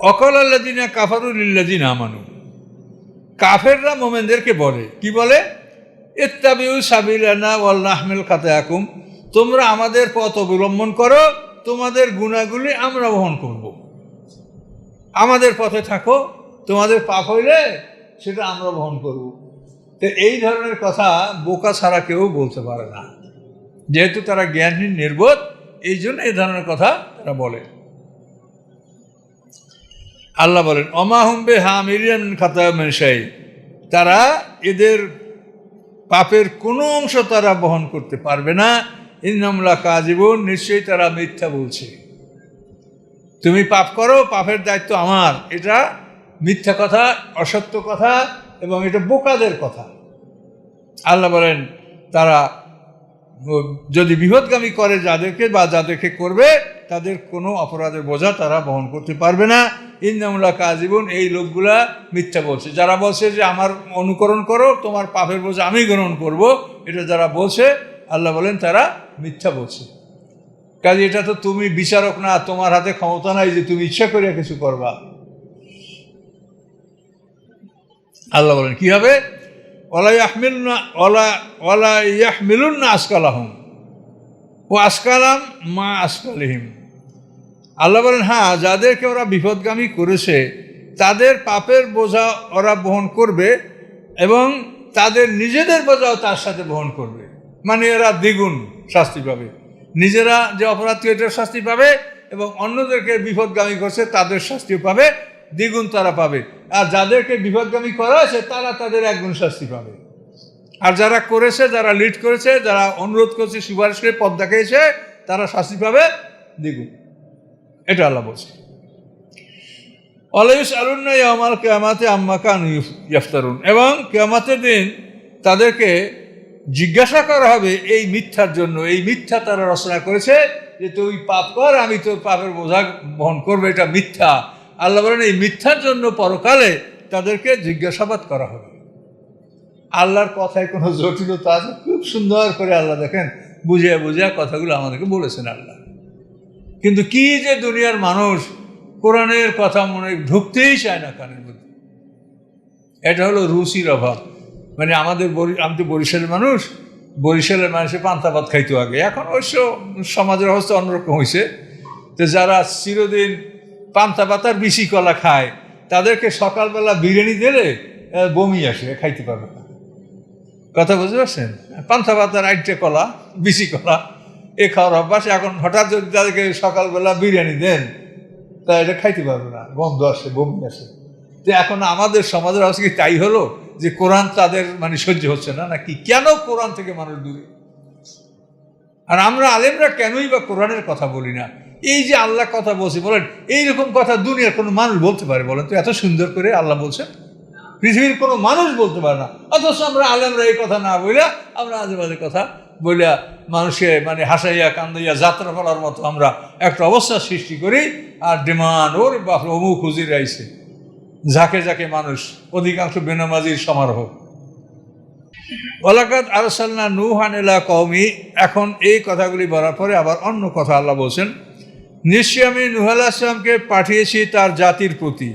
অকাল আল্লাযিনা কাফারু লিল্লাযিনা আমানু, কাফেররা মোমেনদেরকে বলে, কি বলে? ইত্তাবিউ সাবিলানা ওয়াল নাহমিল খাতায়াকুম, তোমরা আমাদের পথ অবলম্বন করো, তোমাদের গুনাহগুলি আমরা বহন করব। আমাদের পথে থাকো, তোমাদের পাপ হইলে সেটা আমরা বহন করব। তো এই ধরনের কথা বোকা ছাড়া কেউ বলতে পারে না, যেহেতু তারা জ্ঞানহীন নির্বোধ, এই জন্য এই ধরনের কথা তারা বলে। আল্লাহ বলেন অমাহুম বিহামিলিন মিন খাতায়া মিন শাই, তারা এদের পাপের কোনো অংশ তারা বহন করতে পারবে না। ইন্নাহুম লাকাযিবুন, নিশ্চয়ই তারা মিথ্যা বলছে। তুমি পাপ করো, পাপের দায়িত্ব আমার, এটা মিথ্যা কথা, অসত্য কথা, এবং এটা বোকাদের কথা। আল্লাহ বলেন তারা যদি বিপদগামী করে যাদেরকে বা যাদেরকে করবে, তাদের কোনো অপরাধের বোঝা তারা বহন করতে পারবে না। ইন্নাহুম লাকাযিবুন, এই লোকগুলা মিথ্যা বলছে। যারা বলছে যে আমার অনুকরণ করো, তোমার পাপের বোঝা আমি গ্রহণ করব, এটা যারা বলছে, আল্লাহ বলেন তারা মিথ্যা বলছে। কাজে এটা তো তুমি বিচারক না, তোমার হাতে ক্ষমতা নাই যে তুমি ইচ্ছা করে কিছু করবা। আল্লাহ বলেন কি হবে? ওলা ইয়াহমিলুন্না আসকালাহুম ও আসকালাম মা আসকালিহিম। আল্লাহ বলেন হ্যাঁ, যাদেরকে ওরা বিপদগামী করেছে তাদের পাপের বোঝা ওরা বহন করবে, এবং তাদের নিজেদের বোঝাও তার সাথে বহন করবে। মানে এরা দ্বিগুণ শাস্তি পাবে, নিজেরা যে অপরাধ এটার শাস্তি পাবে, এবং অন্যদেরকে বিপদগামী করছে তাদের শাস্তিও পাবে, দ্বিগুণ তারা পাবে। আর যাদেরকে বিপদগামী করা আছে তারা তাদের একগুণ শাস্তি পাবে। আর যারা করেছে, যারা লিড করেছে, যারা অনুরোধ করেছে, সুপারিশ করে পথ দেখিয়েছে, তারা শাস্তি পাবে দ্বিগুণ। এটা আল্লাহ বলছে। ওয়া ইউসআলুনা ইয়াওমাল কিয়ামাতি আম্মা কানু ইফতারুন, এবং কিয়ামতের দিন তাদেরকে জিজ্ঞাসা করা হবে এই মিথ্যার জন্য। এই মিথ্যা তারা রচনা করেছে যে তুই পাপ কর, আমি তোর পাপের বোঝা বহন করবো, এটা মিথ্যা। আল্লাহ বলেন এই মিথ্যার জন্য পরকালে তাদেরকে জিজ্ঞাসাবাদ করা হবে। আল্লাহর কথায় কোনো জটিলতা আছে? খুব সুন্দর করে আল্লাহ দেখেন বুঝিয়া বুঝিয়া কথাগুলো আমাদেরকে বলেছেন আল্লাহ। কিন্তু কি যে দুনিয়ার মানুষ কোরআনের কথা মনে ঢুকতেই চায় না কানের মধ্যে। এটা হলো রুচির অভাব। মানে আমি তো বরিশালের মানুষ, বরিশালের মানুষে পান্তা ভাত খাইতো আগে, এখন অবশ্য সমাজের অবস্থা অন্যরকম হয়েছে। তো যারা চিরদিন পান্তা ভাত আর বিচি কলা খায়, তাদেরকে সকালবেলা বিরিয়ানি দিলে বমি আসে, খাইতে পারবে না। কথা বুঝতে পারছেন? পান্তা ভাত আর আইটে কলা, বিচি কলা, এ খাওয়ার অভ্যাস। এখন হঠাৎ যদি তাদেরকে সকালবেলা বিরিয়ানি দেন, তা এটা খাইতে পারবে না, গন্ধ আসে, বমি আসে। তো এখন আমাদের সমাজের অবস্থা কি তাই হলো যে কোরআন তাদের মানে সহ্য হচ্ছে না নাকি? কেন কোরআন থেকে মানুষ দূরে? আর আমরা আলেমরা কেনই বা কোরআনের কথা বলি না? এই যে আল্লাহ কথা বলছে, বলেন এইরকম কথা দুনিয়ার কোনো মানুষ বলতে পারে? বলেন তো, এত সুন্দর করে আল্লাহ বলছেন, পৃথিবীর কোনো মানুষ বলতে পারে না। অথচ আমরা আলেমরা এই কথা না বইলা আমরা আজে বাজে কথা বইলা মানুষকে মানে হাসাইয়া কান্দাইয়া যাত্রা করার মতো আমরা একটা অবস্থা সৃষ্টি করি। আর ডিমান্ড, ওর বাপ অমুক হুজির আইছে, যাকে যাকে মানুষ, অধিকাংশ বেনামাজির সমারোহ। ওয়ালাকাদ আরসালনা নূহান ইলা কওমি, এখন এই কথাগুলি বলার পরে আবার অন্য কথা আল্লাহ বলছেন, নিশ্চয়ই আমি নূহ আলাইহিস সালামকে পাঠিয়েছি তার জাতির প্রতি।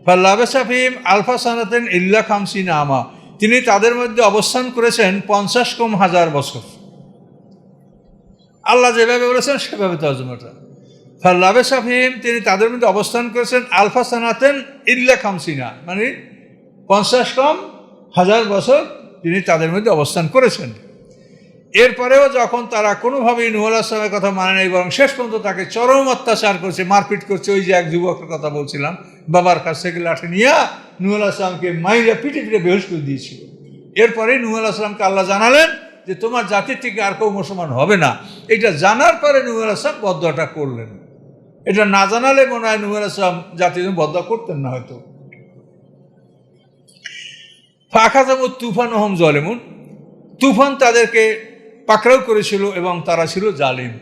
ফালাবিসা ফীহিম আলফা সানাতিন ইল্লা 50 আমা, তিনি তাদের মধ্যে অবস্থান করেছেন 50,000 বছর। আল্লাহ যেভাবে বলেছেন সেভাবে তর্জমাটা। ফালাবিসা ফীহিম, তিনি তাদের মধ্যে অবস্থান করেছেন আলফা সানাতিন ইল্লা 50, মানে 50,000 বছর তিনি তাদের মধ্যে অবস্থান করেছেন। এরপরেও যখন তারা কোনোভাবেই নূহ আলাইহিস সালামের কথা মানে নাই, বরং শেষ পর্যন্ত তাকে চরম অত্যাচার করছে, মারপিট করছে। ওই যে এক যুবকের কথা বলছিলাম, বাবার কাছ থেকে লাঠি নিয়ে নূহ আলাইহিস সালামকে মাইরা পিটে পিটে বেহুশ করে দিয়েছিল। এরপরে নূহ আলাইহিস সালামকে আল্লাহ জানালেন যে তোমার জাতির থেকে আর কেউ মুসলমান হবে না। এটা জানার পরে নূহ আলাইহিস সালাম বদদোয়াটা করলেন। এটা না জানালে মনে হয় নূহ আলাইহিস সালাম জাতির বদদোয়া করতেন না হয়তো। ফাখাযামুত তুফান ওয়া হুম যালিমুন, তুফান তাদেরকে পাকড়াও করেছিল এবং তারা ছিল জালিম।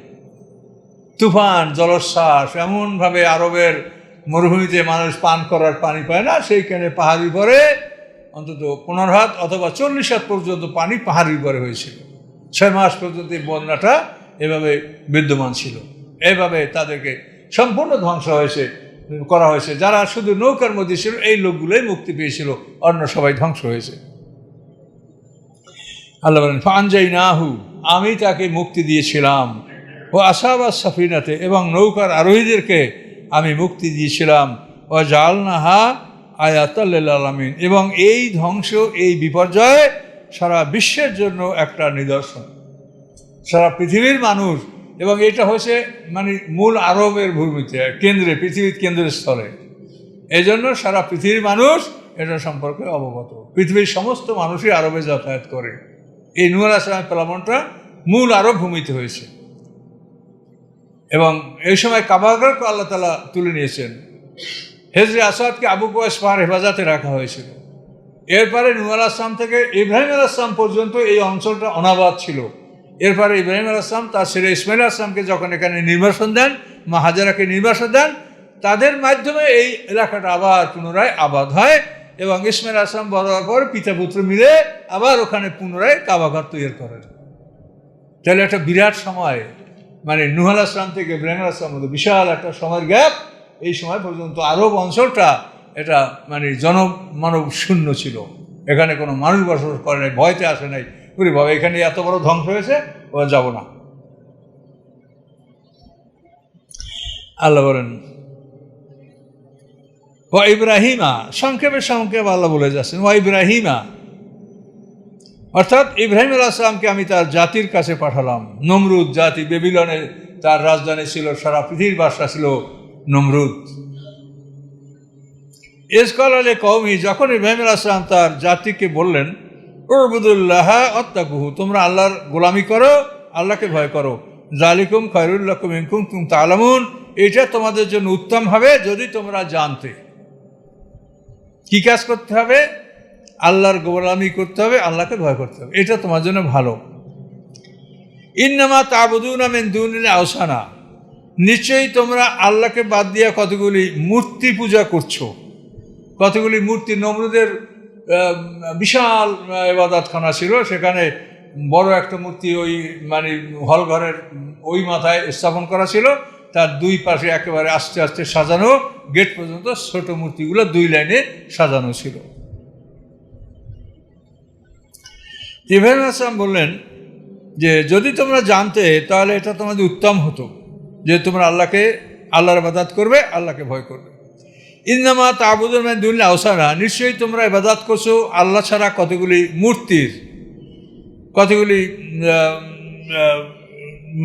তুফান, জলোচ্ছ্বাস, এমনভাবে আরবের মরুভূমিতে মানুষ পান করার পানি পায় না, সেইখানে পাহাড়ি পরে অন্তত 15 হাত অথবা 40 হাত পর্যন্ত পানি পাহাড়ি পরে হয়েছিল। 6 মাস পর্যন্ত এই বন্যাটা এভাবে বিদ্যমান ছিল। এভাবে তাদেরকে সম্পূর্ণ ধ্বংস হয়েছে। করা হয়েছে। যারা শুধু নৌকার মধ্যে ছিল এই লোকগুলোই মুক্তি পেয়েছিল, অন্য সবাই ধ্বংস হয়েছে। আল্লাহ বলেন ফানজাইনাহু, আমি তাকে মুক্তি দিয়েছিলাম, ও আসহাবাস সাফিনাতে, এবং নৌকার আরোহীদেরকে আমি মুক্তি দিয়েছিলাম, ও জাআলনাহা আয়াতাল লিল আলামিন, এবং এই ধ্বংস, এই বিপর্যয় সারা বিশ্বের জন্য একটা নিদর্শন, সারা পৃথিবীর মানুষ। এবং এটা হচ্ছে মানে মূল আরবের ভূমিতে, কেন্দ্রে, পৃথিবীর কেন্দ্রের স্থলে। এই জন্য সারা পৃথিবীর মানুষ এটা সম্পর্কে অবগত। পৃথিবীর সমস্ত মানুষই আরবে যাতায়াত করে। এই নূহ আলাইহিস সালামের প্লাবনটা মূল আরব ভূমিতে হয়েছে, এবং এই সময় কাবাঘরকে আল্লাহ তাআলা তুলে নিয়েছেন। হেজরে আসাদকে আবু কুবাইস পাহাড় হেফাজতে রাখা হয়েছিল। এরপরে নূহ আলাইহিস সালাম থেকে ইব্রাহিম আলাইহিস সালাম পর্যন্ত এই অঞ্চলটা অনাবাদ ছিল। এরপরে ইব্রাহিম আলাইহিস সালাম তার ছেলে ইসমাইল আলাইহিস সালামকে যখন এখানে নির্বাসন দেন, মা হাজেরাকে নির্বাসন দেন, তাদের মাধ্যমে এই এলাকাটা আবার পুনরায় আবাদ হয়, এবং ইসমাইল আলাইহিস সালাম বড় হওয়ার পর পিতা পুত্র মিলে আবার ওখানে পুনরায় কাবাঘর তৈরি করেন। তাহলে একটা বিরাট সময়, মানে নূহ আলাইহিস সালাম থেকে ইব্রাহিম আলাইহিস সালামের মধ্যে বিশাল একটা সময়ের গ্যাপ। এই সময় পর্যন্ত আরব অঞ্চলটা এটা মানে জনমানব শূন্য ছিল, এখানে কোনো মানুষ বসবাস করে নাই, ভয়তে আসে নাই, পুরি বাবা এখানে এত বড় ধ্বংস হয়েছে, ও যাব না। আল্লাহ বলেন ও ইব্রাহিমা, সংক্ষেপে আল্লাহ বলে যাচ্ছেন ও ইব্রাহিমা, অর্থাৎ ইব্রাহিম আলাইহিস সালামকে আমি তার জাতির কাছে পাঠালাম। নমরুদ জাতি, বেবিলনে তার রাজধানী ছিল, সারা পৃথিবীর বাদশা ছিল নমরুদ। ইজকাল আলী কওমি, যখন ইব্রাহিম আলাইহিস সালাম তার জাতিকে বললেন উবুদুল্লাহ ওয়াত্তাকুহু, তোমরা আল্লাহর গোলামি করো, আল্লাহকে ভয় করো, যালিকুম খায়রুল লাকুম ইন কুনতুম তা'লামুন, এটা তোমাদের জন্য উত্তম হবে যদি তোমরা জানতে। কি কাজ করতে হবে? আল্লাহর গোলামি করতে হবে, আল্লাহকে ভয় করতে হবে, এটা তোমার জন্য ভালো। ইন্নামা তা'বুদুনা মিন দুনিল আওসানা, নিশ্চয়ই তোমরা আল্লাহকে বাদ দিয়া কতগুলি মূর্তি পূজা করছো। কতগুলি মূর্তি, নমরুদের বিশাল ইবাদতখানা ছিল, সেখানে বড় একটা মূর্তি ওই মানে হলঘরের ওই মাথায় স্থাপন করা ছিল, তার দুই পাশে একেবারে আস্তে আস্তে সাজানো, গেট পর্যন্ত ছোট মূর্তিগুলো দুই লাইনে সাজানো ছিল। ইব্রাহিম আলাইহিস সালাম বললেন যে যদি তোমরা জানতে তাহলে এটা তোমাদের উত্তম হতো, যে তোমরা আল্লাহর ইবাদত করবে, আল্লাহকে ভয় করবে। ইন্নামা তা'বুদুনা মিন দুনিল আওসানা, নিশ্চয়ই তোমরা ইবাদত করছো আল্লাহ ছাড়া কতগুলি মূর্তির, কতগুলি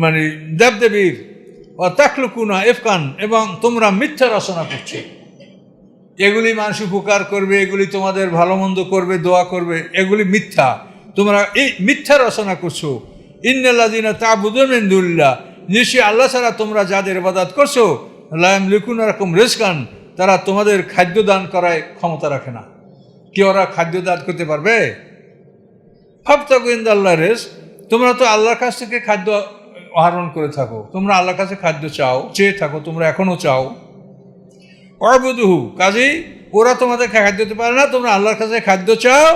মানে দেবদেবীর। ও তাখলুকুনা ইফকান, এবং তোমরা মিথ্যা রচনা করছো। এগুলি মানুষ উপকার করবে, এগুলি তোমাদের ভালো মন্দ করবে, দোয়া করবে, এগুলি মিথ্যা। তোমরা এই মিথ্যা রচনা করছো। ইন্নাল্লাযিনা তা'বুদুনা মিন দুনিল্লাহ, নিশ্চয়ই আল্লাহ ছাড়া তোমরা যাদের ইবাদত করছো, লা ইয়ামলিকুনা লাকুম রিজকান, তারা তোমাদের খাদ্য দান করায় ক্ষমতা রাখে না। কি ওরা খাদ্য দান করতে পারবে? ফাবতাগু ইনদাল্লাহির রিজক, তোমরা তো আল্লাহর কাছ থেকে খাদ্য আহরণ করে থাকো, তোমরা আল্লাহর কাছে খাদ্য চাও, চেয়ে থাকো, তোমরা এখনও চাও। ওয়াবুদুহু, কাজেই ওরা তোমাদের খাদ্য দিতে পারে না, তোমরা আল্লাহর কাছে খাদ্য চাও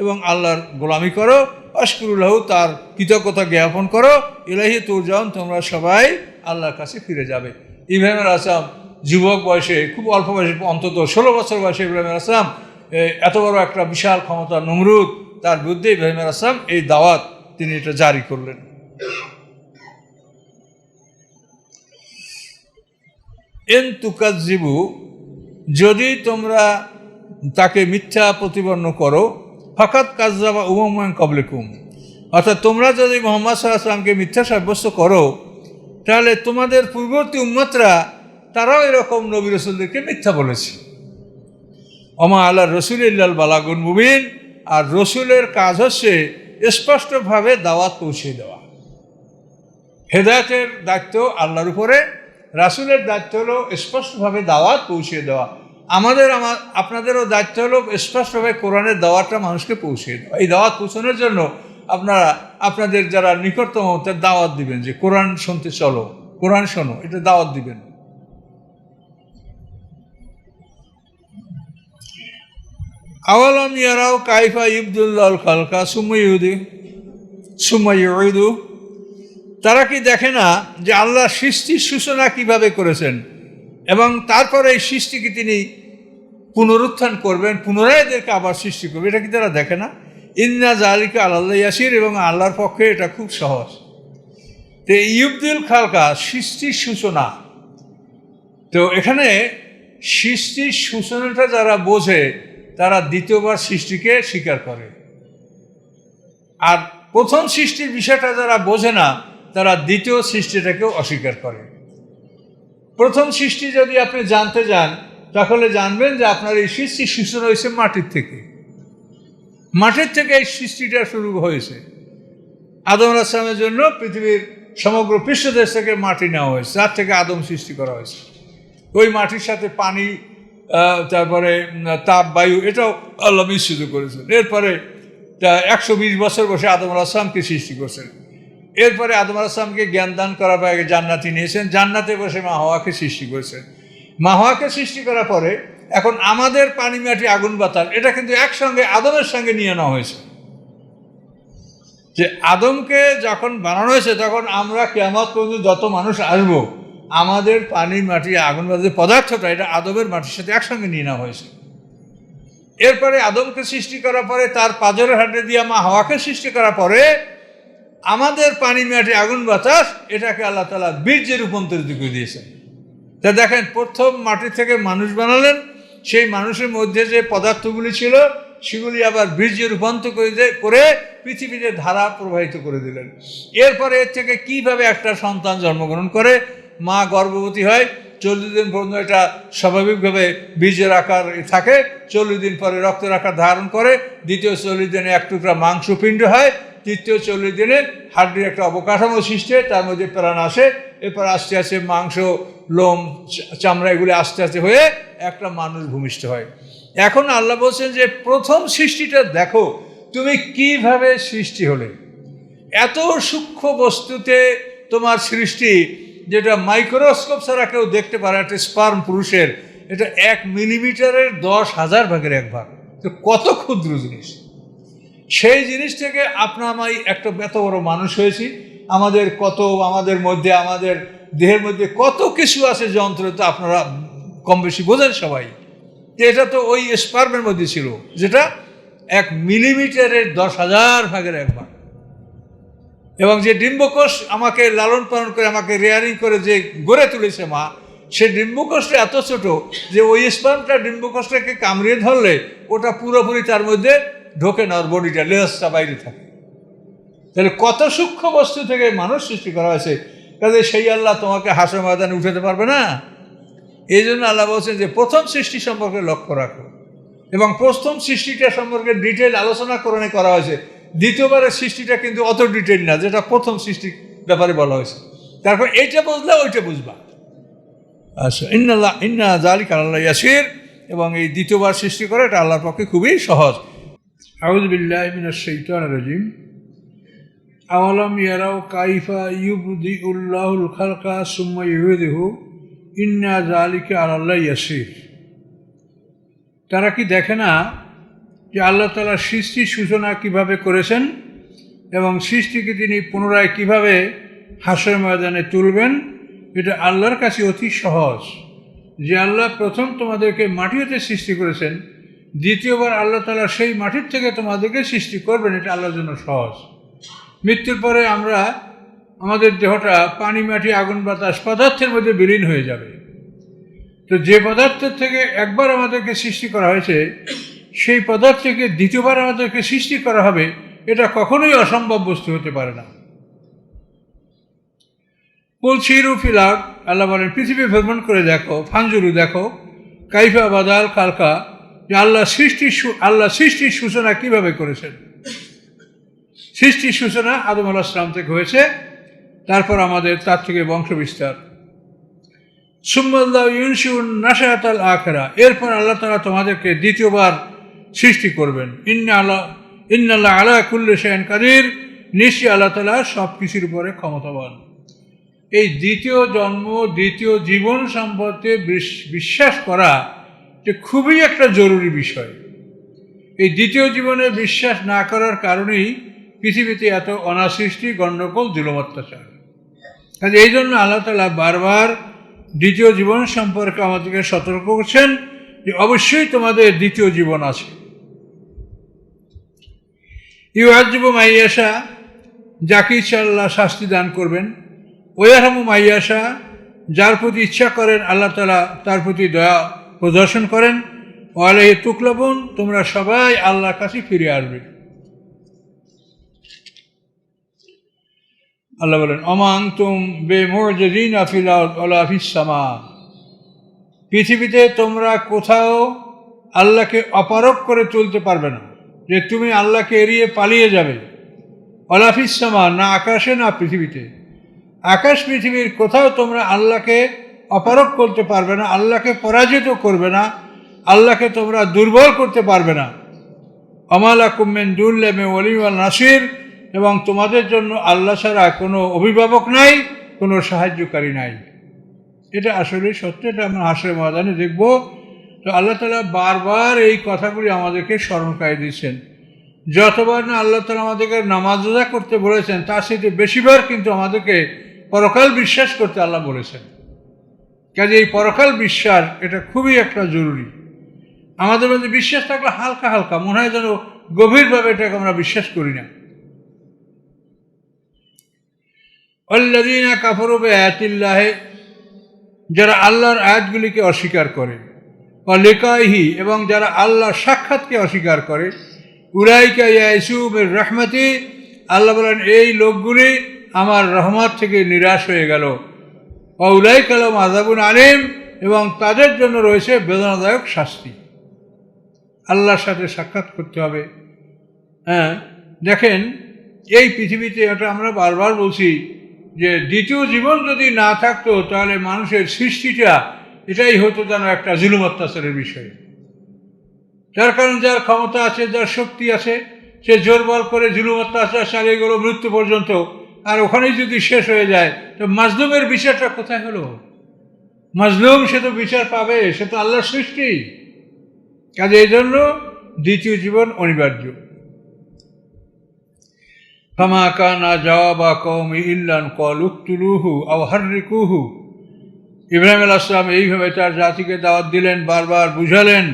এবং আল্লাহর গোলামি করো। আশকুরুল্লাহু, তার কৃতজ্ঞতা জ্ঞাপন করো। ইলাইহি তুরজাউন, তোমরা সবাই আল্লাহর কাছে ফিরে যাবে। ইব্রাহিম আলাইহিস সালাম যুবক বয়সে, খুব অল্প বয়সে, অন্তত 16 বছর বয়সে ইব্রাহিম আলাইহিস সালাম এত বড় একটা বিশাল ক্ষমতা নমরুদ, তার বিরুদ্ধে ইব্রাহিম আলাইহিস সালাম এই দাওয়াত তিনি এটা জারি করলেন। ইন তুকাজ্জিবু, যদি তোমরা তাকে মিথ্যা প্রতিপন্ন করো, ফাকাদ কাযযাবা উমামুন মিন ক্বাবলিকুম, অর্থাৎ তোমরা যদি মুহাম্মদ সাল্লাল্লাহু আলাইহি ওয়াসাল্লামকে মিথ্যা সাব্যস্ত করো, তাহলে তোমাদের পূর্ববর্তী উম্মতরা তারাও এরকম নবী রাসূলদেরকে মিথ্যা বলেছে। ওমা আলা রাসূলি ইল্লাল বালাগুল মুবিন, আর রসুলের কাজ হচ্ছে স্পষ্টভাবে দাওয়াত পৌঁছে দেওয়া। হেদায়েতের দায়িত্ব আল্লাহর উপরে, রাসূলের দায়িত্ব হলো স্পষ্টভাবে দাওয়াত পৌঁছে দেওয়া। আপনাদেরও দায়িত্ব হলো স্পষ্টভাবে কোরআনের দাওয়াতটা মানুষকে পৌঁছে দেওয়া। এই দাওয়াত পৌঁছানোর জন্য আপনারা আপনাদের যারা নিকটতম তার দাওয়াত দিবেন, যে কোরআন শুনতে চলো, কোরআন শোনো, এটা দাওয়াত দিবেন। আওয়ালাম ইয়ারাও কাইফা ইবদুল্লাহল খালকা সুম্মা ইউঈদু, তারা কি দেখে না যে আল্লাহ সৃষ্টির সূচনা কিভাবে করেছেন এবং তারপরে এই সৃষ্টিকে তিনি পুনরুত্থান করবেন, পুনরায় এদেরকে আবার সৃষ্টি করবে। এটা কি তারা দেখে না? ইন্না জালিকা আলাল্লাহ ইয়াসির, এবং আল্লাহর পক্ষে এটা খুব সহজ। তো ইউবদিল খালকা, সৃষ্টির সূচনা। তো এখানে সৃষ্টির সূচনাটা যারা বোঝে তারা দ্বিতীয়বার সৃষ্টিকে স্বীকার করে, আর প্রথম সৃষ্টির বিষয়টা যারা বোঝে না তারা দ্বিতীয় সৃষ্টিটাকেও অস্বীকার করে। প্রথম সৃষ্টি যদি আপনি জানতে যান তাহলে জানবেন যে আপনার এই সৃষ্টির সূচনা হয়েছে মাটির থেকে। মাটির থেকে এই সৃষ্টিটা শুরু হয়েছে। আদম আলাইহিস সালামের জন্য পৃথিবীর সমগ্র পৃষ্ঠদেশ থেকে মাটি নেওয়া হয়েছে, তার থেকে আদম সৃষ্টি করা হয়েছে। ওই মাটির সাথে পানি, তারপরে তাপ, বায়ু, এটাও আল্লাহ মিশ্রিত করেছেন। এরপরে 120 বছর বসে আদম আলাইহিস সালামকে সৃষ্টি করছেন। এরপরে আদম আলাইহিস সালামকে জ্ঞান দান করার পরে জান্নাতে নিয়েছেন, জান্নাতে বসে মা হাওয়াকে সৃষ্টি করেছেন। মা হাওয়াকে সৃষ্টি করার পরে এখন আমাদের পানি, মাটি, আগুন, বাতাস, এটা কিন্তু একসঙ্গে আদমের সঙ্গে নিয়ে নেওয়া হয়েছে। যে আদমকে যখন বানানো হয়েছে তখন আমরা কিয়ামত পর্যন্ত যত মানুষ আসবো, আমাদের পানি, মাটি, আগুন, বাতাস পদার্থটা এটা আদমের মাটির সাথে একসঙ্গে নিয়ে নেওয়া হয়েছে। এরপরে আদমকে সৃষ্টি করার পরে তার পাঁজরের হাড্ডি দিয়ে মা হাওয়াকে সৃষ্টি করার পরে আমাদের পানি, মাটি, আগুন, বাতাস এটাকে আল্লাহ তাআলা বীর্যে রূপান্তরিত করে দিয়েছেন। তা দেখেন, প্রথম মাটি থেকে মানুষ বানালেন, সেই মানুষের মধ্যে যে পদার্থগুলি ছিল সেগুলি আবার বীর্যে রূপান্তর করে পৃথিবীতে ধারা প্রবাহিত করে দিলেন। এরপরে এর থেকে কিভাবে একটা সন্তান জন্মগ্রহণ করে, মা গর্ভবতী হয়, 40 দিন পর্যন্ত এটা স্বাভাবিকভাবে বীজের আকার থাকে, 40 দিন পরে রক্তের আকার ধারণ করে, দ্বিতীয় 40 দিনে এক টুকরা মাংসপিণ্ড হয়, তৃতীয় 40 দিনে হাড্ডির একটা অবকাঠামো সৃষ্টি, তার মধ্যে প্রাণ আসে। এরপর আস্তে আস্তে মাংস, লোম, চামড়া এগুলি আস্তে আস্তে হয়ে একটা মানুষ ভূমিষ্ঠ হয়। এখন আল্লাহ বলছেন যে প্রথম সৃষ্টিটা দেখো, তুমি কিভাবে সৃষ্টি হলে। এত সূক্ষ্ম বস্তুতে তোমার সৃষ্টি, যেটা মাইক্রোস্কোপ ছাড়া কেউ দেখতে পারে। একটা স্পার্ম পুরুষের এটা 1 মিলিমিটারের 10,000 ভাগের 1 ভাগ। তো কত ক্ষুদ্র জিনিস। সেই জিনিস থেকে আমি একটা এত বড় মানুষ হয়েছি। আমাদের মধ্যে, আমাদের দেহের মধ্যে কত কিছু আছে যন্ত্র, তো আপনারা কম বেশি বোঝেন সবাই। এটা তো ওই স্পার্মের মধ্যে ছিল, যেটা 1 মিলিমিটারের 10,000 ভাগের 1 ভাগ। এবং যে ডিম্বকোষ আমাকে লালন পালন করে, আমাকে রেয়ারিং করে যে গড়ে তুলেছে মা, সে ডিম্বকোষটা এত ছোট যে ওই স্পার্মটা ডিম্বকোষটাকে কামড়িয়ে ধরলে ওটা পুরোপুরি তার মধ্যে ঢোকে না, ওর বডিটা, লেজটা বাইরে থাকে। তাহলে কত সূক্ষ্ম বস্তু থেকে মানুষ সৃষ্টি করা হয়েছে। কাজে সেই আল্লাহ তোমাকে হাসর ময়দানে উঠাতে পারবে না? এই জন্য আল্লাহ বলছেন যে প্রথম সৃষ্টি সম্পর্কে লক্ষ্য রাখো, এবং প্রথম সৃষ্টিটা সম্পর্কে ডিটেল আলোচনা করা হয়েছে। দ্বিতীয়বারের সৃষ্টিটা কিন্তু অত ডিটেল না, যেটা প্রথম সৃষ্টির ব্যাপারে বলা হয়েছে। তারপর এইটা বুঝলে ওইটা বুঝবা। আচ্ছা, ইন্না যালিকা আলাল্লাহি ইয়াসির, এবং এই দ্বিতীয়বার সৃষ্টি করা এটা আল্লাহর পক্ষে খুবই সহজ। আউযু বিল্লাহি মিনাশ শাইতানির রাজিম। আওয়ালাম ইয়ারাও কাইফা ইউবদিউল্লাহুল খালকা সুম্মা ইউঈদুহু ইন্না যালিকা আলাল্লাহি ইয়াসির। তারা কি দেখে না যে আল্লাহ তাআলা সৃষ্টির সূচনা কিভাবে করেছেন এবং সৃষ্টিকে তিনি পুনরায় কিভাবে হাসর ময়দানে তুলবেন? এটা আল্লাহর কাছে অতি সহজ। যে আল্লাহ প্রথম তোমাদেরকে মাটি হতে সৃষ্টি করেছেন, দ্বিতীয়বার আল্লাহ তাআলা সেই মাটির থেকে তোমাদেরকে সৃষ্টি করবেন, এটা আল্লাহর জন্য সহজ। মৃত্যুর পরে আমাদের দেহটা পানি, মাটি, আগুন, বাতাস পদার্থের মধ্যে বিলীন হয়ে যাবে। তো যে পদার্থের থেকে একবার আমাদেরকে সৃষ্টি করা হয়েছে, সেই পদার্থকে দ্বিতীয়বার আমাদেরকে সৃষ্টি করা হবে, এটা কখনোই অসম্ভব বস্তু হতে পারে না। কুল সিরু ফিল আরদ, আল্লাহ বলেন পৃথিবী ভ্রমণ করে দেখো, ফানজুরু দেখো, কাইফা বাদাল খালকা, যে আল্লাহ সৃষ্টির সূচনা কিভাবে করেছেন। সৃষ্টির সূচনা আদম আলাইহিস সালাম থেকে হয়েছে, তারপর আমাদের তার থেকে বংশ বিস্তার। সুম্মাল্লাহু ইউনশিউন নাশাতাল আখিরা, এরপর আল্লাহ তাআলা তোমাদেরকে দ্বিতীয়বার সৃষ্টি করবেন। ইন্নাল্লাহ আলা কুল্লি শাইইন কাদির, নিশ্চয়ই আল্লাহ তাআলা সব কিছুর উপরে ক্ষমতাবান। এই দ্বিতীয় জন্ম, দ্বিতীয় জীবন সম্পর্কে বিশ্বাস করা যে খুবই একটা জরুরি বিষয়। এই দ্বিতীয় জীবনে বিশ্বাস না করার কারণেই পৃথিবীতে এত অনাসৃষ্টি, গণ্ডগোল, জুলুম, অত্যাচার। কাজে এই জন্য আল্লাহ তাআলা বারবার দ্বিতীয় জীবন সম্পর্কে আমাদেরকে সতর্ক করছেন যে অবশ্যই তোমাদের দ্বিতীয় জীবন আছে। ইউআযিবু মাইয়াশা, যাকে ইচ্ছা আল্লাহ শাস্তি দান করবেন। ওয়ারহামু মাইয়াশা, যার প্রতি ইচ্ছা করেন আল্লাহ তাআলা তার প্রতি দয়া প্রদর্শন করেন। ওয়ালাইহি তুকলাবুন, তোমরা সবাই আল্লাহর কাছে ফিরে আসবে। আল্লাহ বলেন ওমা আনতুম বিমুজিজিনা ফিল আরদি ওয়ালা ফিস সামা, পৃথিবীতে তোমরা কোথাও আল্লাহকে অপারগ করে চলতে পারবে না, যে তুমি আল্লাহকে এড়িয়ে পালিয়ে যাবে। ওয়ালা ফিস সামা, না আকাশে না পৃথিবীতে। আকাশ পৃথিবীর কোথাও তোমরা আল্লাহকে অপারগ করতে পারবে না, আল্লাহকে পরাজিত করবে না, আল্লাহকে তোমরা দুর্বল করতে পারবে না। ওমা লাকুম মিন দুনিল্লাহি মিন ওয়ালি ওয়া নাসির, এবং তোমাদের জন্য আল্লাহ ছাড়া কোনো অভিভাবক নাই, কোনো সাহায্যকারী নাই। এটা আসলে সত্য, এটা আমরা হাসরের ময়দানে দেখব। তো আল্লাহ তাআলা বারবার এই কথাগুলি আমাদেরকে স্মরণ করিয়ে দিচ্ছেন। যতবার না আল্লাহ তাআলা আমাদেরকে নামাজ রোজা করতে বলেছেন, তার সাথে বেশিবার কিন্তু আমাদেরকে পরকাল বিশ্বাস করতে আল্লাহ বলেছেন। কাজে এই পরকাল বিশ্বাস এটা খুবই একটা জরুরি। আমাদের মধ্যে বিশ্বাস থাকলে হালকা হালকা মনে হয় যেন গভীরভাবে এটাকে আমরা বিশ্বাস করি না। আল্লাযীনা কাফারু বিআয়াতিল্লাহি, যারা আল্লাহর আয়াতগুলিকে অস্বীকার করে, ওয়া লিকাইহি, এবং যারা আল্লাহর সাক্ষাৎকে অস্বীকার করে, উলাইকা ইয়াইসু মির রাহমাতি, আল্লাহ বলেন এই লোকগুলি আমার রহমত থেকে নিরাশ হয়ে গেল। ওয়া উলাইকা লাহুম আযাবুন আলীম, এবং তাদের জন্য রয়েছে বেদনাদায়ক শাস্তি। আল্লাহর সাথে সাক্ষাৎ করতে হবে। হ্যাঁ, দেখেন এই পৃথিবীতে, এটা আমরা বারবার বলছি যে দ্বিতীয় জীবন যদি না থাকতো তাহলে মানুষের সৃষ্টিটা এটাই হতো যেন একটা জুলুম অত্যাচারের বিষয়। যার কারণ যার ক্ষমতা আছে, যার শক্তি আছে, সে জোর বল করে জুলুম অত্যাচার চালিয়ে গেল মৃত্যু পর্যন্ত, আর ওখানেই যদি শেষ হয়ে যায় তো মাজলুমের বিচারটা কোথায় হলো? মাজলুম সে তো বিচার পাবে, সে তো আল্লাহর সৃষ্টি। কাজে এই জন্য দ্বিতীয় জীবন অনিবার্য। ফামা কানা জাওয়াবা কওমি ইল্লা আন ক্বালু ইকতুলুহু আও হাররিকুহু, ইব্রাহিম আলাইহিস সালাম এইভাবে তার জাতিকে দাওয়াত দিলেন, বারবার বুঝালেন,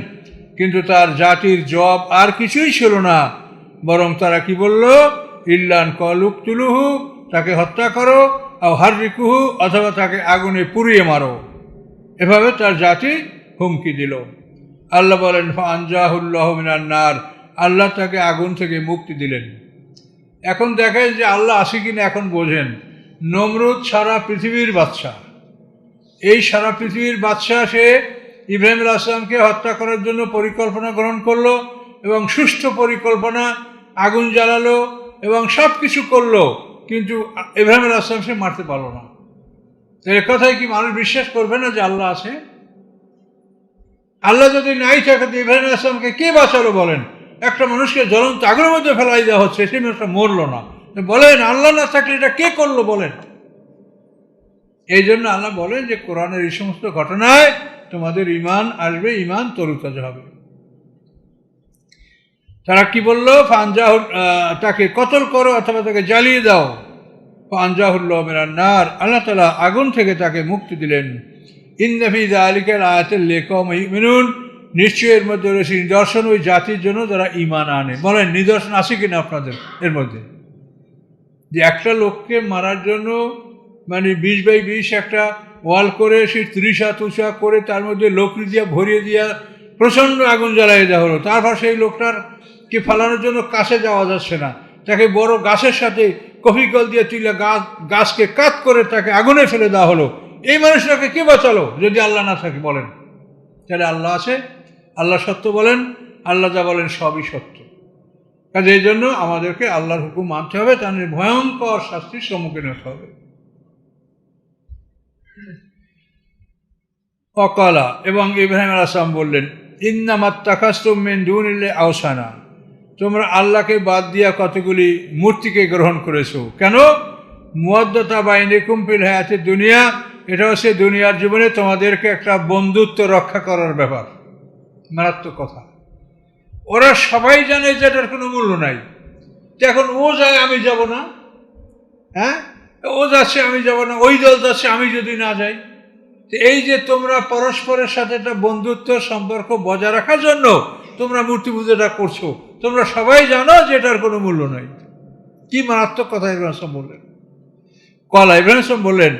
কিন্তু তার জাতির জবাব আর কিছুই ছিল না, বরং তারা কি বলল? ইল্লা আন ক্বালু ইকতুলুহু, তাকে হত্যা করো, আও হাররিকুহু, অথবা তাকে আগুনে পুড়িয়ে মারো। এভাবে তার জাতি হুমকি দিল। আল্লাহ বলেন ফাআনজাহুল্লাহু মিনান নার, আল্লাহ তাকে আগুন থেকে মুক্তি দিলেন। এখন দেখেন যে আল্লাহ আসে কিনা এখন বোঝেন। নমরুদ সারা পৃথিবীর বাদশা, এই সারা পৃথিবীর বাদশা, সে ইব্রাহিম আলাইহিস সালামকে হত্যা করার জন্য পরিকল্পনা গ্রহণ করলো, এবং সুষ্ঠু পরিকল্পনা, আগুন জ্বালালো এবং সব কিছু করলো, কিন্তু ইব্রাহিম আলাইহিস সালাম সে মারতে পারলো না। তো এ কথায় কি মানুষ বিশ্বাস করবে না যে আল্লাহ আছে? আল্লাহ যদি নাই থাকে তো ইব্রাহিম আলাইহিস সালামকে কে বাঁচালো বলেন? একটা মানুষকে জ্বলন্ত আগুনের মধ্যে ফেলাই দেওয়া হচ্ছে, সেই মানুষটা মরলো না। বলেন আল্লাহ না থাকলে এটা কে করলো বলেন? এই জন্য আল্লাহ বলেন যে কোরআনের এই সমস্ত ঘটনায় তোমাদের ঈমান আসবে, ঈমান তরুতাজা হবে। তারা কি বললো? ফানজাহুল, তাকে কতল করো অথবা তাকে জ্বালিয়ে দাও। ফানজাহুল্লাহু মিনান নার, আল্লাহ তাআলা আগুন থেকে তাকে মুক্তি দিলেন। ইন্না ফি যালিকা লাআয়াতাল লিকাওমিন ইউমিনুন, নিশ্চয়ই এর মধ্যে রয়েছে নিদর্শন ওই জাতির জন্য যারা ঈমান আনে। বলেন নিদর্শন আছে কিনা আপনাদের এর মধ্যে? যে একটা লোককে মারার জন্য 20x20 একটা ওয়াল করে, সেই 30 হাত উঁচা করে তার মধ্যে লকড়ি দিয়া ভরিয়ে দিয়া প্রচণ্ড আগুন জ্বালিয়ে দেওয়া হলো। তারপর সেই লোকটার কে ফালানোর জন্য কাছে যাওয়া যাচ্ছে না, তাকে বড় গাছের সাথে কফিকল দিয়ে তুলে গাছকে কাত করে তাকে আগুনে ফেলে দেওয়া হলো। এই মানুষটাকে কে বাঁচালো যদি আল্লাহ না থাকে? বলেন। তাহলে আল্লাহ আছে, আল্লাহ সত্য বলেন, আল্লাহ যা বলেন সবই সত্য। কাজে এই জন্য আমাদেরকে আল্লাহর হুকুম মানতে হবে, তাহলে ভয়ঙ্কর শাস্তির সম্মুখীন হতে হবে। অকালা, এবং ইব্রাহিম আলাইহিস সালাম বললেন ইন্নামাত্তাখাযতুম মিন দুনিল্লাহি আওসানা, তোমরা আল্লাহকে বাদ দিয়া কতগুলি মূর্তিকে গ্রহণ করেছো। কেন? মুওয়াদ্দাতা বাইনাকুম ফিল হায়াতিদ দুনিয়া, এটা হচ্ছে দুনিয়ার জীবনে তোমাদেরকে একটা বন্ধুত্ব রক্ষা করার ব্যাপার। মারাত্মক কথা। ওরা সবাই জানে যে এটার কোনো মূল্য নাই। এখন ও যায় আমি যাব না, হ্যাঁ, ও যাচ্ছে আমি যাব না, ওই দল যাচ্ছে আমি যদি না যাই, এই যে তোমরা পরস্পরের সাথে একটা বন্ধুত্ব সম্পর্ক বজায় রাখার জন্য তোমরা মূর্তি পূজাটা করছো, তোমরা সবাই জানো যে এটার কোনো মূল্য নাই। কি মারাত্মক কথা ইব্রাহিম আসলাম বললেন। ইব্রাহিম আসলাম বললেন,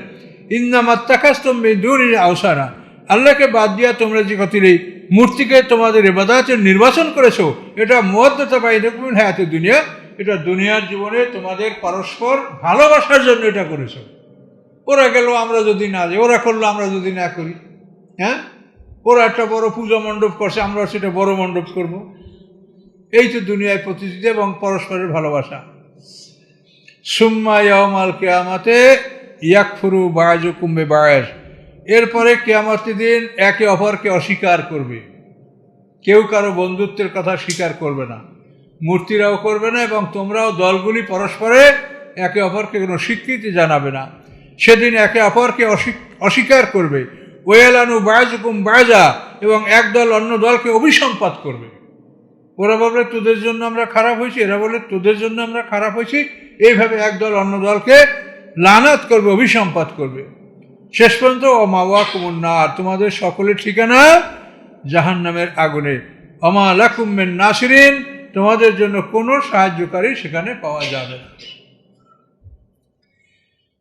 ইন্নামাত্তাখাযতুম মিন দুনিহি আওসানা, আল্লাহকে বাদ দিয়া তোমরা যে কতগুলি মূর্তিকে তোমাদের ইবাদতের নির্বাচন করেছো, এটা মুওয়াদ্দাতা বাইনাকুম ফিল হায়াতিদ দুনিয়া, এটা দুনিয়ার জীবনে তোমাদের পরস্পর ভালোবাসার জন্য এটা করেছো। ওরা গেল আমরা যদি না যাই, ওরা করলো আমরা যদি না করি, হ্যাঁ, ওরা একটা বড় পূজা মণ্ডপ করছে, আমরা সেটা বড় মণ্ডপ করব, এই তো দুনিয়ায় প্রতিযোগিতা এবং পরস্পরের ভালোবাসা। সুম্মা ইয়াউমাল কিয়ামাতে ইয়াকফুরু বা'যুকুম বিবা'য, এরপরে কিয়ামতের দিন একে অপরকে অস্বীকার করবে, কেউ কারো বন্ধুত্বের কথা স্বীকার করবে না, মূর্তিরাও করবে না, এবং তোমরাও দলগুলি পরস্পরে একে অপরকে কোনো স্বীকৃতি জানাবে না। সেদিন একে অপরকে অস্বীকার করবে। ওয়ালানু বা'যুকুম বা'যা, এবং এক দল অন্য দলকে অভিসম্পাত করবে। ওরা বলবে তোদের জন্য আমরা খারাপ হয়েছি, এরা বলে তোদের জন্য আমরা খারাপ হয়েছি, এইভাবে একদল অন্য দলকে লানত করবে, অভিসম্পাত করবে। শেষ পর্যন্ত ওমাওয়াকুমুন নার, তোমাদের সকলের ঠিকানা জাহান্নামের আগুনে। ওমা লাকুম মিন নাসিরিন, তোমাদের জন্য কোনো সাহায্যকারী সেখানে পাওয়া যাবে না।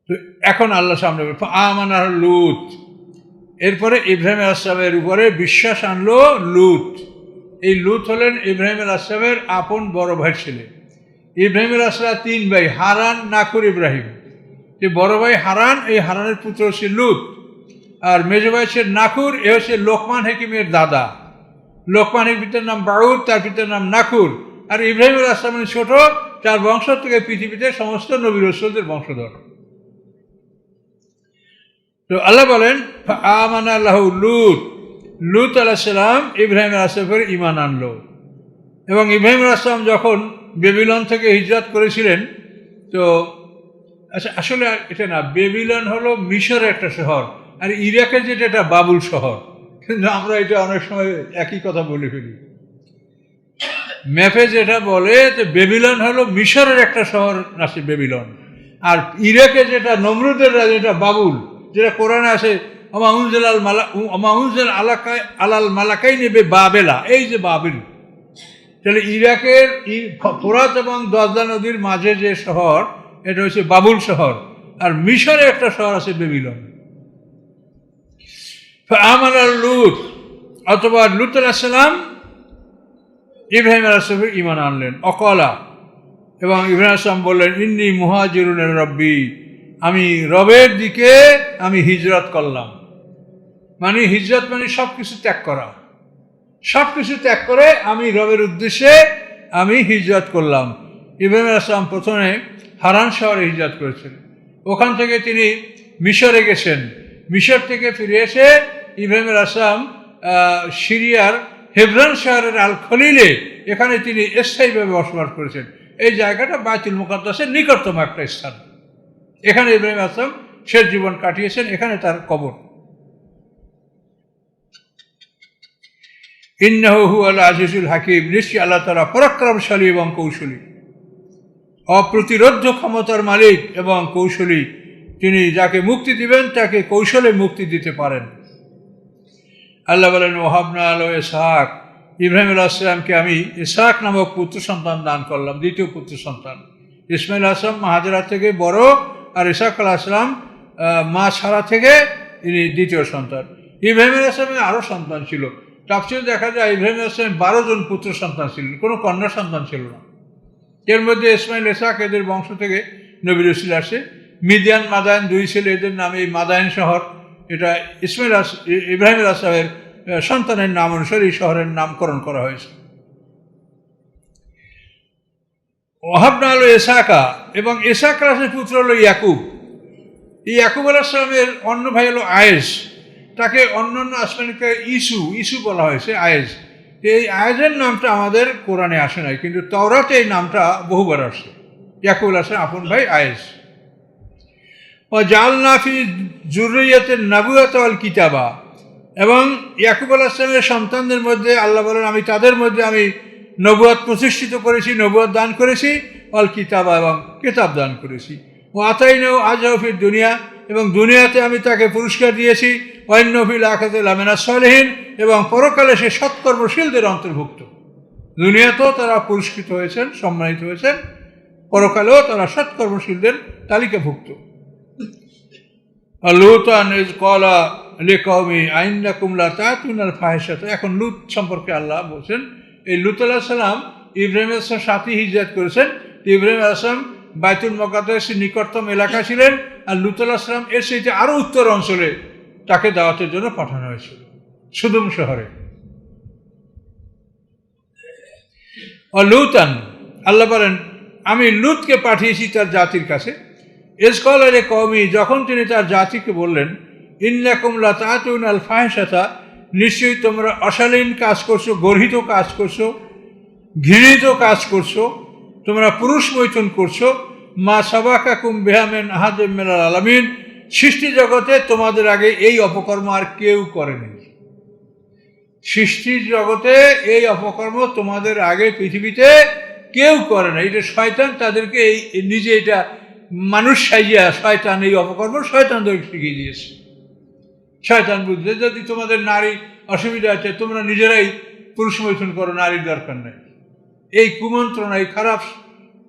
তো এখন আল্লাহ সামনে আমানার লুত, এরপরে ইব্রাহিম আলাইহিসসালামের উপরে বিশ্বাস আনলো লুত। এই লুত হলেন ইব্রাহিম আলাইহিসসালামের আপন বড় ভাইয়ের ছেলে। ইব্রাহিম আলাইহিসসালাম 3 ভাই, হারান, নাকুর, ইব্রাহিম। যে বড় ভাই হারান, এই হারানের পুত্র হচ্ছে লুত, আর মেজো ভাই হচ্ছে নাকুর, এ হচ্ছে লোকমান হাকিমের দাদা। লোকমান হাকিমের পিতার নাম বাউদ, তার পিতার নাম নাকুর। আর ইব্রাহিম আলাইহিসসালামের ছোট, তার বংশ থেকে পৃথিবীতে সমস্ত নবী রাসূলদের বংশধর। তো আল্লাহ বলেন আমানা লাহু লুত, লুত আলাইহিস সালাম ইব্রাহিম আলাইহিস সালামের ঈমান আনলো। এবং ইব্রাহিম আলাইহিস সালাম যখন বেবিলন থেকে হিজরত করেছিলেন, তো আসলে এটা না, বেবিলন হলো মিশরের একটা শহর, আর ইরাকের যেটা এটা বাবুল শহর। কিন্তু আমরা এটা অনেক সময় একই কথা বলে ফেলি। ম্যাপে যেটা বলে যে বেবিলন হলো মিশরের একটা শহর আছে বেবিলন, আর ইরাকে যেটা নমরুদের যেটা বাবুল, যেটা কোরআনে আছে আলাল মালাকাইনি বাবেলা, এই যে বাবিল। তাহলে ইরাকের ফোরাত এবং দজলা নদীর মাঝে যে শহর, এটা হচ্ছে বাবুল শহর, আর মিশরে একটা শহর আছে বেবিলন। আমানার লুত, অথবা লুত আলাইহিস সালাম ইব্রাহিম আলাইহিস সালামের ঈমান আনলেন। অকলা, এবং ইব্রাহিম আলাইহিস সালাম বললেন ইন্নী মুহাজিরুন ইলা রাব্বি, আমি রবের দিকে আমি হিজরত করলাম। মানে হিজরত মানে সব কিছু ত্যাগ করা, সব কিছু ত্যাগ করে আমি রবের উদ্দেশ্যে আমি হিজরত করলাম। ইব্রাহিম আলাইহিস সালাম প্রথমে হারান শহরে হিজরত করেছেন, ওখান থেকে তিনি মিশরে গেছেন। মিশর থেকে ফিরে এসে ইব্রাহিম আলাইহিস সালাম সিরিয়ার হেব্রন শহরের আল খলিলে, এখানে তিনি স্থায়ীভাবে বসবাস করেছেন। এই জায়গাটা বাইতুল মুকাদ্দাসের নিকটতম একটা স্থান। এখানে ইব্রাহিম আলাইহিস সালাম শেষ জীবন কাটিয়েছেন, এখানে তার কবর। ইন্নাহু হুয়াল আজিজুল হাকিম, নিশ্চয়ই আল্লাহ তাআলা পরাক্রমশালী এবং কৌশলী, অপ্রতিরোধ্য ক্ষমতার মালিক এবং কৌশলী। তিনি যাকে মুক্তি দিবেন তাকে কৌশলে মুক্তি দিতে পারেন। আল্লাহ বলেন ওয়াহাবনা লাহু ইসহাক, ইব্রাহিম আলাইহিস সালামকে আমি ইসহাক নামক পুত্র সন্তান দান করলাম, দ্বিতীয় পুত্র সন্তান। ইসমাইল আলাইহিস সালাম মা হাজেরা থেকে বড়, আর ইসহাক আলাইহিস সালাম মা সারা থেকে ইনি দ্বিতীয় সন্তান। ইব্রাহিম আলাইহিস সালামের আরও সন্তান ছিল। তাফসীরে দেখা যায় ইব্রাহিম আলাইহিস সালামের 12 জন পুত্র সন্তান ছিলেন, কোনো কন্যা সন্তান ছিল না। এর মধ্যে ইসমাইল, ইসহাক এদের বংশ থেকে নবী রাসূল আসে। মিদিয়ান, মাদায়েন 2 ছেলে, এদের নামে এই মাদায়েন শহর, এটা ইব্রাহিম আলাইহিস সালামের সন্তানের নাম অনুসারে এই শহরের নামকরণ করা হয়েছে। ওয়াহাবনা লাহু ইসহাকা, এবং ইসহাক রাসূলের পুত্র হলো ইয়াকুব। এই ইয়াকুব আলাইহিস সালামের অন্য ভাই হলো আয়েস, তাকে অন্যান্য আসমানিকে ইসু বলা হয়েছে, আয়েজ। এই আয়েজের নামটা আমাদের কোরআনে আসে নাই, কিন্তু তাওরাতে এই নামটা বহুবার আসে। ইয়াকুব আলাইহিস সালাম আপন ভাই আয়েজ। ও জাআলনা ফি যুররিয়াতিন নাবুওয়াত ওয়াল কিতাবা, এবং ইয়াকুব আলাইহিস সালামের সন্তানদের মধ্যে আল্লাহ বলেন আমি তাদের মধ্যে আমি নবুয়ত প্রতিষ্ঠিত করেছি, নবুয়ত দান করেছি, ওয়াল কিতাবা, এবং কিতাব দান করেছি। ও আতাইনাহু আজরাহু ফিদ দুনিয়া, এবং দুনিয়াতে আমি তাকে পুরস্কার দিয়েছি, ওয়াইন্নফিল আখিরাতি লামিনা সালিহিন, এবং পরকালে সে সৎকর্মশীলদের অন্তর্ভুক্ত। দুনিয়াতেও তারা পুরস্কৃত হয়েছেন, সম্মানিত হয়েছেন, পরকালেও তারা সৎকর্মশীলদের তালিকাভুক্ত। লুতান ইয ক্বালা লিকওমি আইন্নাকুম লা তা'তুনাল ফাহিশাতা। এখন লূত সম্পর্কে আল্লাহ বলছেন, এই লূত আলাইহিস সালাম ইব্রাহিম আলাইহিস সালামের সাথে হিজরত করেছেন। ইব্রাহিম আলাইহিস সালাম বাইতুল মুকাদ্দাসের নিকটতম এলাকা ছিলেন, আর লূত আলাইহিস সালাম এর সাথে আরও উত্তর অঞ্চলে তাকে দাওয়াতের জন্য পাঠানো হয়েছিল, সুদুম শহরে। লুতান, আল্লাহ বলেন আমি লূতকে পাঠিয়েছি তার জাতির কাছে। ইয ক্বালা লিকওমি, যখন তিনি তার জাতিকে বললেন, ইন্নাকুম লা তা'তুনাল ফাহিশাতা, নিশ্চয়ই তোমরা অশালীন কাজ করছো, গর্হিত কাজ করছো, ঘৃণিত কাজ করছো, তোমরা পুরুষ মৈথুন করছো। মা সাবাকাকুম বিহা মিন আহাদিম মিনাল আলামিন, সৃষ্টি জগতে তোমাদের আগে এই অপকর্ম আর কেউ করেনি। সৃষ্টির জগতে এই অপকর্ম তোমাদের আগে পৃথিবীতে কেউ করে না। এটা শয়তান তাদেরকে এই নিজে এটা মানুষ সাইয়া শয়তান এই অপকর্ম শয়তানদেরকে শিখিয়ে দিয়েছে। শয়তান বুঝলে যদি তোমাদের নারী অসুবিধা আছে, তোমরা নিজেরাই পুরুষ মৈথুন করো, নারীর দরকার নেই। এই কুমন্ত্রণা, এই খারাপ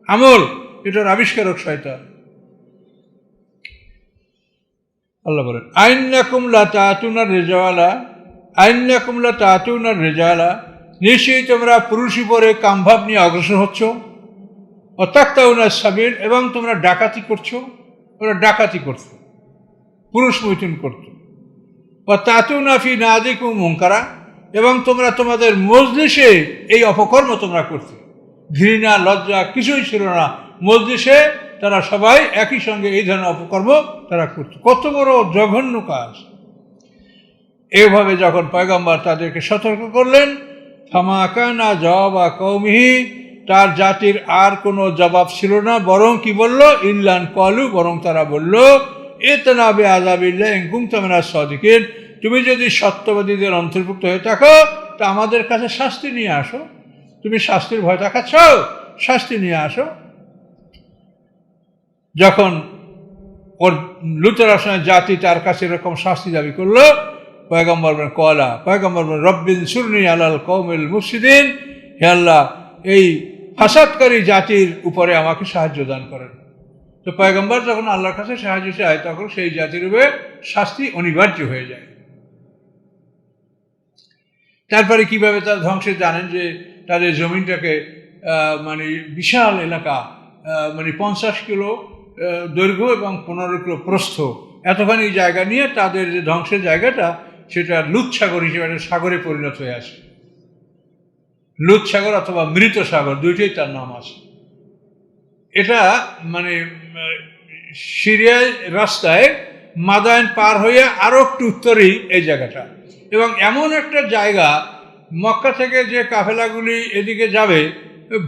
আমল, এটার আবিষ্কারক শয়তান। আল্লাহ বলেন আইন্নাকুম লা তা'তুনার রিজালা, আইন্নাকুম লা তা'তুনার রিজালা, নিশ্চয়ই তোমরা পুরুষ উপরে কামভাব নিয়ে অগ্রসর হচ্ছ। ও তাকতাউনাস সাবিল, এবং তোমরা ডাকাতি করছো। ওরা ডাকাতি করতো, পুরুষ মৈথুন করতো। ও তা'তুনা ফি নাদিকুম মুনকারা, এবং তোমরা তোমাদের মজলিসে এই অপকর্ম তোমরা করতে। ঘৃণা লজ্জা কিছুই ছিল না, মজলিসে তারা সবাই একই সঙ্গে এই ধরনের অপকর্ম তারা করত। কত বড় জঘন্য কাজ! এইভাবে যখন পয়গম্বর তাদেরকে সতর্ক করলেন, ফামা কানা জওয়াবা কওমিহি, তার জাতির আর কোনো জবাব ছিল না, বরং কি বলল, ইল্লান ক্বালু, বরং তারা বলল, ইতনা বিআযাবিল্লাহি ইন কুনতুম মিনাস সাদিকিন, তুমি যদি সত্যবাদীদের অন্তর্ভুক্ত হয়ে থাকো তা আমাদের কাছে শাস্তি নিয়ে আসো। তুমি শাস্তির ভয় দেখাচ্ছ, শাস্তি নিয়ে আসো। যখন ওর লূত আলাইহিস জাতি তার কাছে এরকম শাস্তি দাবি করলো, পয়গম্বর বলেন ক্বালা, পয়গম্বর বলেন রব্বিনসুরনি আলাল কওমিল মুফসিদিন, হে আল্লাহ এই ফাসাদকারী জাতির উপরে আমাকে সাহায্য দান করেন। তো পয়গম্বর যখন আল্লাহর কাছে সাহায্য চায়, তখন সেই জাতির উপরে শাস্তি অনিবার্য হয়ে যায়। তারপরে কিভাবে তার ধ্বংসে জানেন যে তাদের জমিনটাকে মানে বিশাল এলাকা, মানে 50 কিলো দৈর্ঘ্য এবং 15 কিলো প্রস্থ, এতখানি জায়গা নিয়ে তাদের যে ধ্বংসের জায়গাটা, সেটা লুৎ সাগর হিসেবে একটা সাগরে পরিণত হয়ে আসে। লুৎ সাগর অথবা মৃত সাগর, দুইটাই তার নাম আছে। এটা মানে সিরিয়ার রাস্তায় মাদায়েন পার হয়ে আরও একটু উত্তরেই এই জায়গাটা, এবং এমন একটা জায়গা, মক্কা থেকে যে কাফেলাগুলি এদিকে যাবে,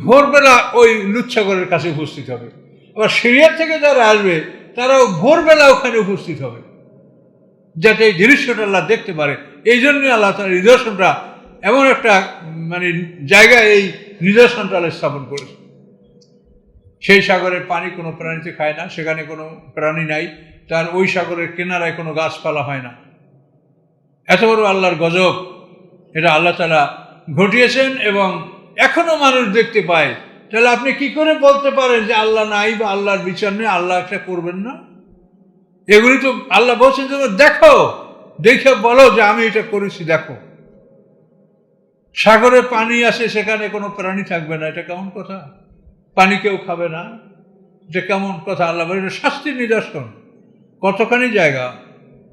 ভোরবেলা ওই লুৎ সাগরের কাছে উপস্থিত হবে। আবার সিরিয়ার থেকে যারা আসবে তারাও ভোরবেলা ওখানে উপস্থিত হবে, যাতে এই দৃশ্যটা আল্লাহ দেখতে পারে। এই জন্যই আল্লাহ তার নিদর্শনটা এমন একটা মানে জায়গায় এই নিদর্শনটা আল্লাহ স্থাপন করেছে। সেই সাগরের পানি কোনো প্রাণীতে খায় না, সেখানে কোনো প্রাণী নাই, তার ওই সাগরের কিনারায় কোনো গাছপালা হয় না। এত বড় আল্লাহর গজব এটা আল্লাহ তাআলা ঘটিয়েছেন, এবং এখনো মানুষ দেখতে পায়। তাহলে আপনি কি করে বলতে পারেন যে আল্লাহ নাই বা আল্লাহর বিচার নেই, আল্লাহ একটা করবেন না? এগুলি তো আল্লাহ বলছেন যে দেখো, দেখে বলো যে আমি এটা করেছি, দেখো। সাগরে পানি আসে, সেখানে কোনো প্রাণী থাকবে না, এটা কেমন কথা? পানি কেউ খাবে না, এটা কেমন কথা? আল্লাহ বলে এটা শাস্তির নিদর্শন। কতখানি জায়গা,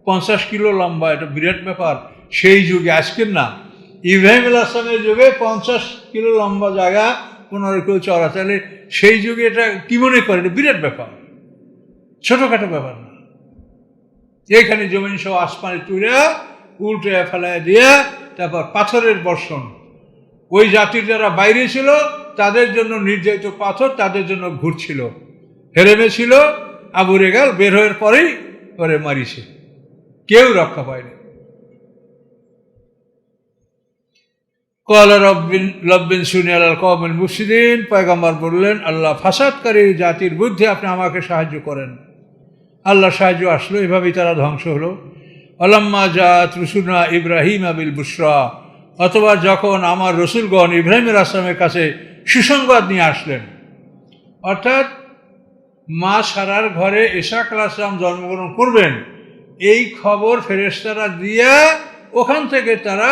50 কিলো লম্বা, এটা বিরাট ব্যাপার। সেই যুগে, আজকের না, ইব্রাহিম আলাইহিস সালামের যুগে 50 কিলো লম্বা জায়গা, 15 কিলো চওড়া, তাহলে সেই যুগে এটা কি মনে করে? এটা বিরাট ব্যাপার, ছোটোখাটো ব্যাপার না। এইখানে জমিন সব আসমানে তুলে উল্টে ফেলায় দিয়ে তারপর পাথরের বর্ষণ। ওই জাতির যারা বাইরে ছিল তাদের জন্য নির্যাতিত পাথর তাদের জন্য ঘুরছিল, হেরেমে ছিল, আবু রেগাল বের হওয়ার পরেই করে মারিছে, কেউ রক্ষা পায়নি। ক্বালা রব্বিনসুরনি আলাল কওমিল মুফসিদিন, পয়গম্বর বললেন আল্লাহ ফাসাদকারী জাতির বিরুদ্ধে আপনি আমাকে সাহায্য করেন। আল্লাহ সাহায্য আসলো, এভাবেই তারা ধ্বংস হলো। আলাম্মা জাত রুসুলনা ইব্রাহিম আবিল বুশরা, অথবা যখন আমার রসুলগণ ইব্রাহিম আসলামের কাছে সুসংবাদ নিয়ে আসলেন, অর্থাৎ মা সারার ঘরে ইসহাক আলাইহিস সালাম জন্মগ্রহণ করবেন এই খবর ফেরেশতারা দিয়া ওখান থেকে তারা